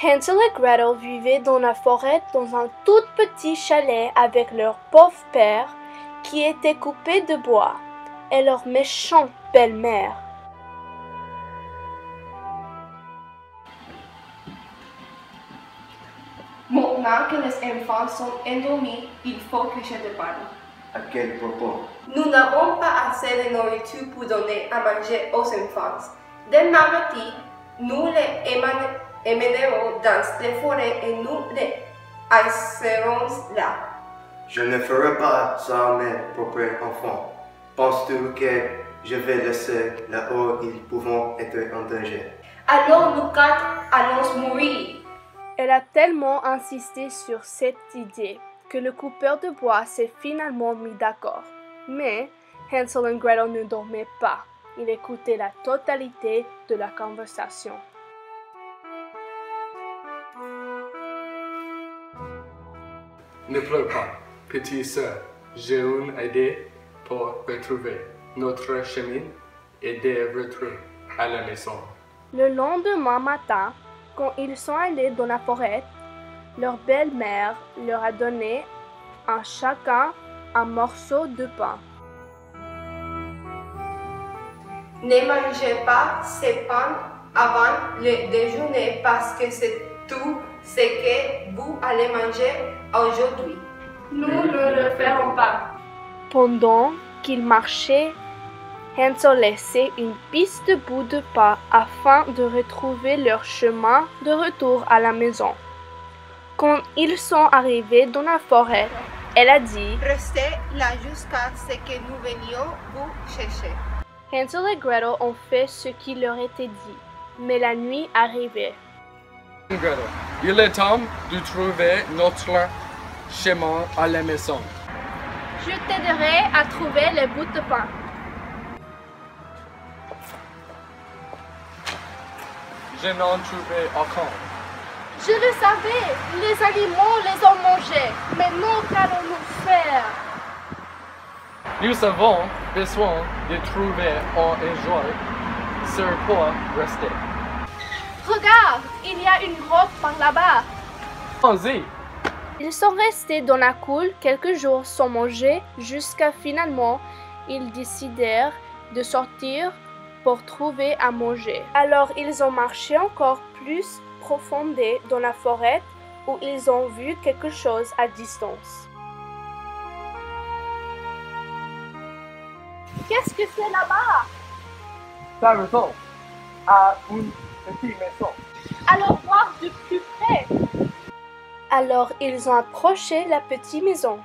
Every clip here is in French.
Hansel et Gretel vivaient dans la forêt dans un tout petit chalet avec leur pauvre père qui était coupé de bois et leur méchante belle-mère. Maintenant que les enfants sont endormis, il faut que je te parle. À quel propos? Nous n'avons pas assez de nourriture pour donner à manger aux enfants. Demain matin, nous les emmènerons dans les forêts et nous les laisserons là. Je ne ferai pas ça à mes propres enfants. Penses-tu que je vais laisser là où ils pourront être en danger? Alors nous quatre allons mourir. Elle a tellement insisté sur cette idée que le coupeur de bois s'est finalement mis d'accord. Mais Hansel et Gretel ne dormaient pas. Ils écoutaient la totalité de la conversation. Ne pleure pas, petite sœur. J'ai une idée pour retrouver notre chemin et de retourner à la maison. Le lendemain matin, quand ils sont allés dans la forêt, leur belle-mère leur a donné à chacun un morceau de pain. Ne mangez pas ces pains avant le déjeuner parce que c'est tout ce que vous allez manger aujourd'hui. Nous ne le ferons pas. Pendant qu'ils marchaient, Hansel laissait une piste de bout de pain afin de retrouver leur chemin de retour à la maison. Quand ils sont arrivés dans la forêt, elle a dit: Restez là jusqu'à ce que nous venions vous chercher. Hansel et Gretel ont fait ce qui leur était dit, mais la nuit arrivait. Gretel, il est temps de trouver notre chemin à la maison. Je t'aiderai à trouver le bout de pain. Je n'en trouvais aucun. Je le savais, les animaux les ont mangés. Maintenant, qu'allons-nous faire? Nous avons besoin de trouver un endroit sur quoi rester. Regarde, il y a une grotte par là-bas. Allons-y. Ils sont restés dans la cour quelques jours sans manger jusqu'à finalement ils décidèrent de sortir pour trouver à manger. Alors ils ont marché encore plus profondément dans la forêt où ils ont vu quelque chose à distance. Qu'est-ce que c'est là-bas? Ça ressemble à une petite maison. Alors voir de plus près. Alors ils ont approché la petite maison.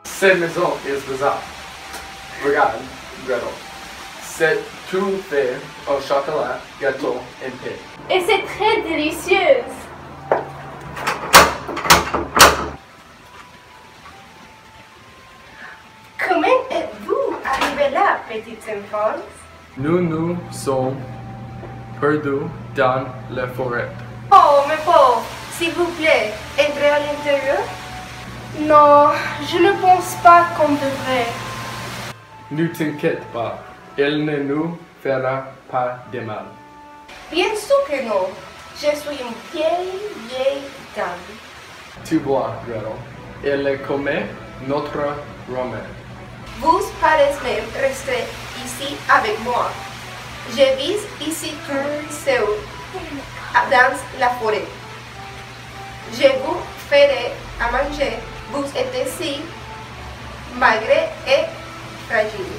Cette maison est bizarre. Regarde, Gretel. C'est tout fait au chocolat, gâteau et pain. Et c'est très délicieux. Comment êtes-vous arrivés là, petites enfants? Nous sommes perdus dans la forêt. Oh, mes pauvres, s'il vous plaît, entrez à l'intérieur. Non, je ne pense pas qu'on devrait. Ne t'inquiète pas, elle ne nous fera pas de mal. Bien sûr que non. Je suis une vieille dame. Tu vois, Gretel, elle est comme notre grand-mère. Vous paraissez même rester ici avec moi. Je vis ici tout seul, dans la forêt. Je vous ferai à manger. Vous êtes si maigre et fragile.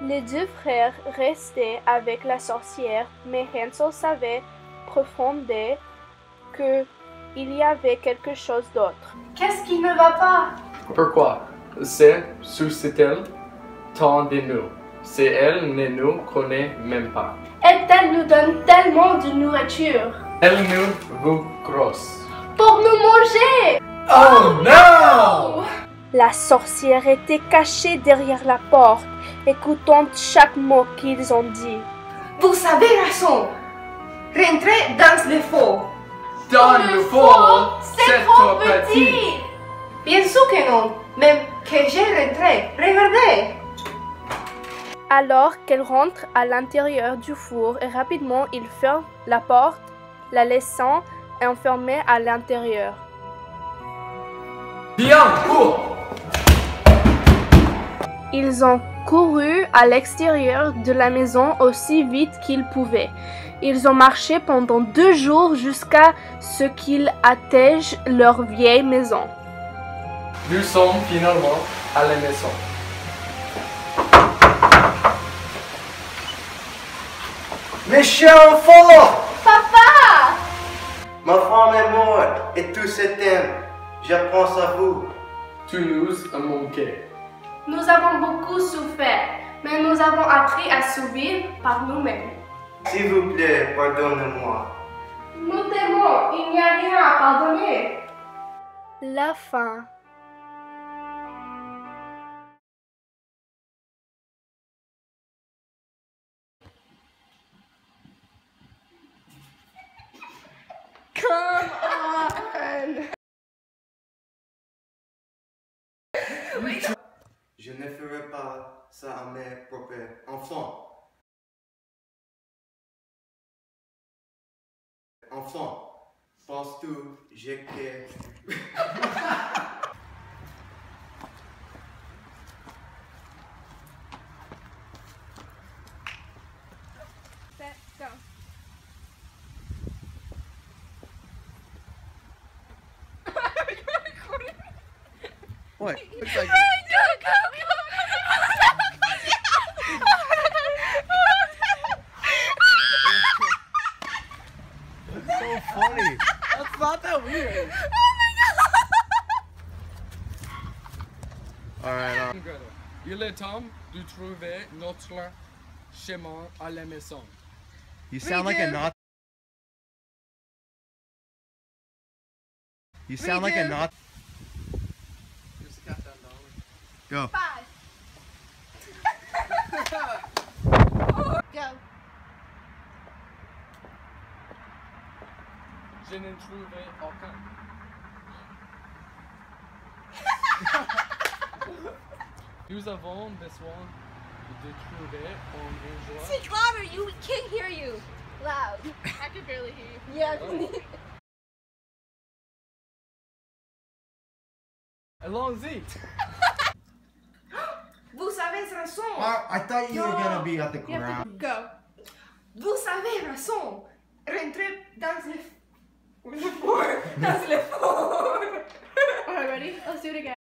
Les deux frères restaient avec la sorcière, mais Hansel savait profondément qu'il y avait quelque chose d'autre. Qu'est-ce qui ne va pas? Pourquoi? C'est suscite-t-elle tant de nous? Si elle ne nous connaît même pas. Et elle nous donne tellement de nourriture. Elle nous vous crosse. Pour nous manger! Oh non! La sorcière était cachée derrière la porte, écoutant chaque mot qu'ils ont dit. Vous avez raison. Rentrez dans le fort. Dans le fort, c'est trop petit. Bien sûr que non. Même que j'ai rentré. Regardez. Alors qu'elle rentre à l'intérieur du four et rapidement il ferme la porte la laissant enfermée à l'intérieur. Viens, cours! Ils ont couru à l'extérieur de la maison aussi vite qu'ils pouvaient. Ils ont marché pendant 2 jours jusqu'à ce qu'ils atteignent leur vieille maison. Nous sommes finalement à la maison. Mes chers enfants! Papa! Ma femme est morte et tout s'éteint. Je pense à vous. Tu nous as manqué. Nous avons beaucoup souffert, mais nous avons appris à survivre par nous-mêmes. S'il vous plaît, pardonnez-moi. Nous t'aimons, il n'y a rien à pardonner. La fin. Come on! Je ne ferai pas ça à mes propres enfants. Enfant, penses-tu que... Go. What? Looks like That's so funny. That's not that weird. Alright, Il est temps de trouver notre chemin à la maison. you sound like a Nazi. You sound like a Nazi. Go. Go. Je n'ai trouvé aucun. Nous avons besoin de trouver un endroit. Speak louder, you can't hear you. Loud. I can barely hear you. Yeah. Allons-y. Vous savez raison. I thought you were gonna be at the ground. Go. Vous savez raison. Rentrez dans le four. Dans le four. Alright, ready? Let's do it again.